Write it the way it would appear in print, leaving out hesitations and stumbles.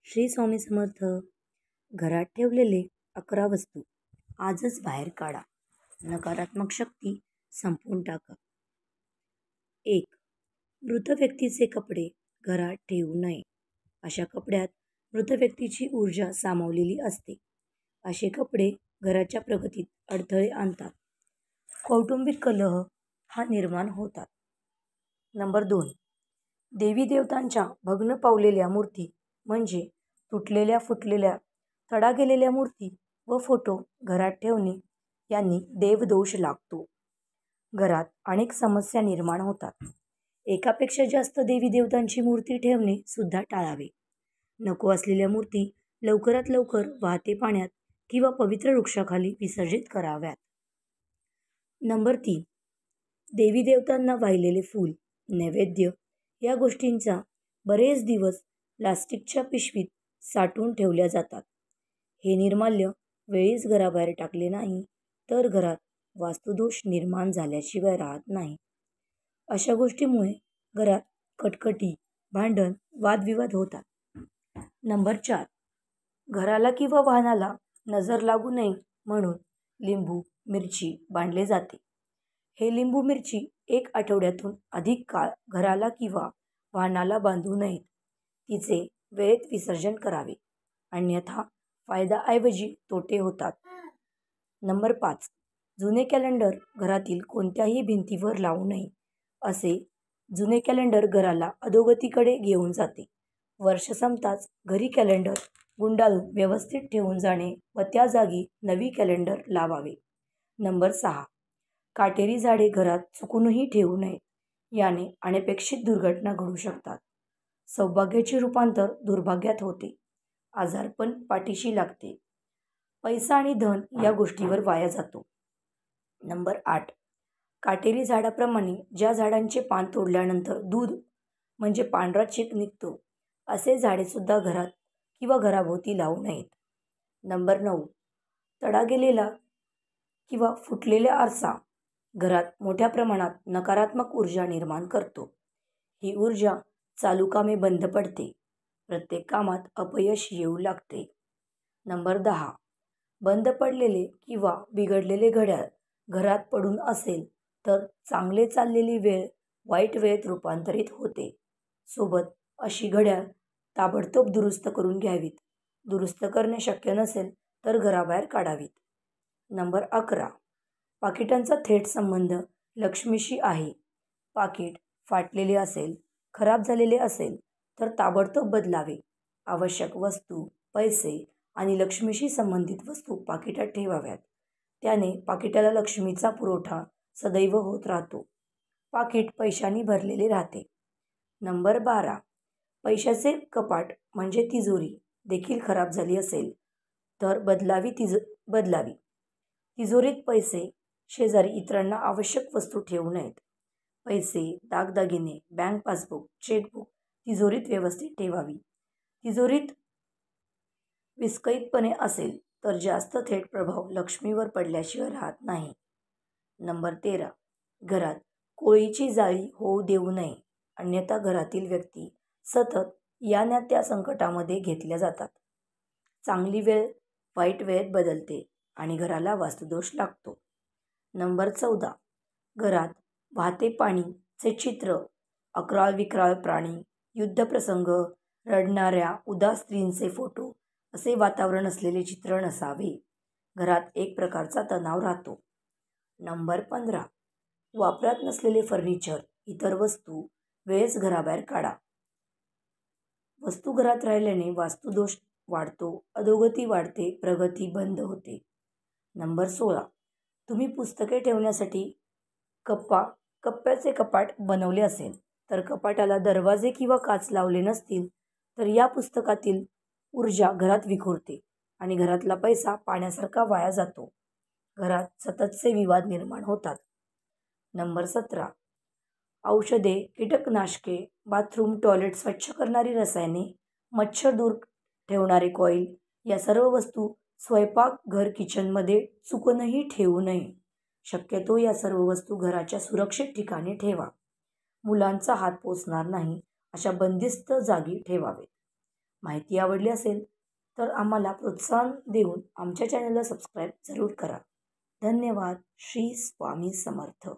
श्री स्वामी समर्थ. घरात ठेवलेले 11 वस्तू आजच बाहेर काढा. नकारात्मक शक्ती संपवून टाका. 1. मृत व्यक्तीचे कपडे घरात ठेवू नये. अशा कपड्यात मृत व्यक्तीची ऊर्जा सामावलेली असते. असे कपडे घराच्या प्रगतीत अडथळे आणतात. कौटुंबिक कलह निर्माण होतात. नंबर 2. देवी देवतांच्या भग्न पावलेल्या मूर्ती म्हणजे तुटलेल्या फुटलेल्या तडा गेलेल्या मूर्ती व फोटो घरात ठेवणे यांनी देवदोष लागतो. घरात अनेक समस्या निर्माण होतात. एकापेक्षा जास्त देवी देवतांची मूर्ती ठेवणे सुद्धा टाळावे. नको असलेल्या मूर्ती लवकरात लवकर वाहते पाण्यात किंवा पवित्र वृक्षाखाली विसर्जित कराव्यात. नंबर 3. देवी देवतांना वाहिलेले फूल, नैवेद्य या गोष्टींचा बरेच दिवस प्लास्टिकच्या पिशवीत साठवून ठेवल्या जातात. हे निर्माल्य वेळीच घराबाहेर टाकले नाही तर घरात वास्तुदोष निर्माण झाल्याशिवाय राहत नाही. अशा गोष्टीमुळे घरात कटकटी, भांडण, वादविवाद होतात. नंबर 4. घराला किंवा वाहनाला नजर लागू नये म्हणून लिंबू, मिरची बांधले जाते. हे लिंबू मिरची 1 आठवड्यातून अधिक काळ घराला किंवा वाहनाला बांधू नयेत. तिचे वेळेत विसर्जन करावे, अन्यथा फायद्याऐवजी तोटे होतात. नंबर 5. जुने कॅलेंडर घरातील कोणत्याही भिंतीवर लावू नये. असे जुने कॅलेंडर घराला अधोगतीकडे घेऊन जाते. वर्ष संपताच घरी कॅलेंडर गुंडाळून व्यवस्थित ठेवून जाणे व त्या जागी नवी कॅलेंडर लावावे. नंबर 6. काटेरी झाडे घरात चुकूनही ठेवू नयेत. याने अनपेक्षित दुर्घटना घडू शकतात. सौभाग्याचे रूपांतर दुर्भाग्यात होते. आजारपण पाठीशी लागते. पैसा आणि धन या गोष्टीवर वाया जातो. नंबर 8. काटेरी झाडाप्रमाणे ज्या झाडांचे पान तोडल्यानंतर दूध म्हणजे पांढरा चीक निघतो असे झाडेसुद्धा घरात किंवा घराभोवती लावू नयेत. नंबर 9. तडा गेलेला किंवा फुटलेला आरसा घरात मोठ्या प्रमाणात नकारात्मक ऊर्जा निर्माण करतो. ही ऊर्जा चालू कामे बंद पडते. प्रत्येक कामात अपयश येऊ लागते. नंबर 10. बंद पडलेले किंवा बिघडलेले घड्याळ घरात पडून असेल तर चांगले चाललेली वेळ वाईट वेळेत रूपांतरित होते. सोबत अशी घड्याळ ताबडतोब दुरुस्त करून घ्यावीत. दुरुस्त करणे शक्य नसेल तर घराबाहेर काढावीत. नंबर 11. पाकिटांचा थेट संबंध लक्ष्मीशी आहे. पाकिट फाटलेले असेल, खराब झालेले असेल तर ताबडतोब बदलावे. आवश्यक वस्तू, पैसे आणि लक्ष्मीशी संबंधित वस्तू पाकिटात ठेवाव्यात. त्याने पाकिटाला लक्ष्मीचा पुरवठा सदैव होत राहतो. पाकिट पैशांनी भरलेले राहते. नंबर 12. पैशाचे कपाट म्हणजे तिजोरी देखील खराब झाली असेल तर बदलावी. तिजोरीत पैसे, शेजारी इतरांना आवश्यक वस्तू ठेवू नयेत. पैसे, दागदागिने, बँक पासबुक, चेकबुक तिजोरीत व्यवस्थित ठेवावी. तिजोरीत विस्कळीतपणे असेल तर जास्त थेट प्रभाव लक्ष्मीवर पडल्याशिवाय राहत नाही. नंबर 13. घरात कोळीची जाळी होऊ देऊ नये, अन्यथा घरातील व्यक्ती सतत या ना त्या संकटामध्ये घेतल्या जातात. चांगली वेळ वाईट वेळेत बदलते आणि घराला वास्तुदोष लागतो. नंबर 14. घरात वाहते पाणीचे चित्र, अक्राळ विक्राळ प्राणी, युद्धप्रसंग, रडणाऱ्या उदास स्त्रींचे फोटो असे वातावरण असलेले चित्र नसावे. घरात एक प्रकारचा तणाव राहतो. नंबर 15. वापरात नसलेले फर्निचर, इतर वस्तू वेळेस घराबाहेर काढा. वस्तू घरात राहिल्याने वास्तुदोष वाढतो, अधोगती वाढते, प्रगती बंद होते. नंबर 16. तुम्ही पुस्तके ठेवण्यासाठी कप्प्याचे कपाट बनवले असेल तर कपाटाला दरवाजे किंवा काच लावले नसतील तर या पुस्तकातील ऊर्जा घरात विखुरते आणि घरातला पैसा पाण्यासारखा वाया जातो. घरात सततचे विवाद निर्माण होतात. नंबर 17. औषधे, कीटकनाशके, बाथरूम, टॉयलेट स्वच्छ करणारी रसायने, मच्छर दूर ठेवणारे कॉईल या सर्व वस्तू स्वयंपाकघर किचनमध्ये चुकूनही ठेवू नये. शक्यतो या सर्व वस्तू घराच्या सुरक्षित ठिकाणी ठेवा. मुलांचा हात पोचणार नाही अशा बंदिस्त जागी ठेवावेत. माहिती आवडली असेल तर आम्हाला प्रोत्साहन देऊन आमच्या चॅनलला सबस्क्राईब जरूर करा. धन्यवाद. श्री स्वामी समर्थ.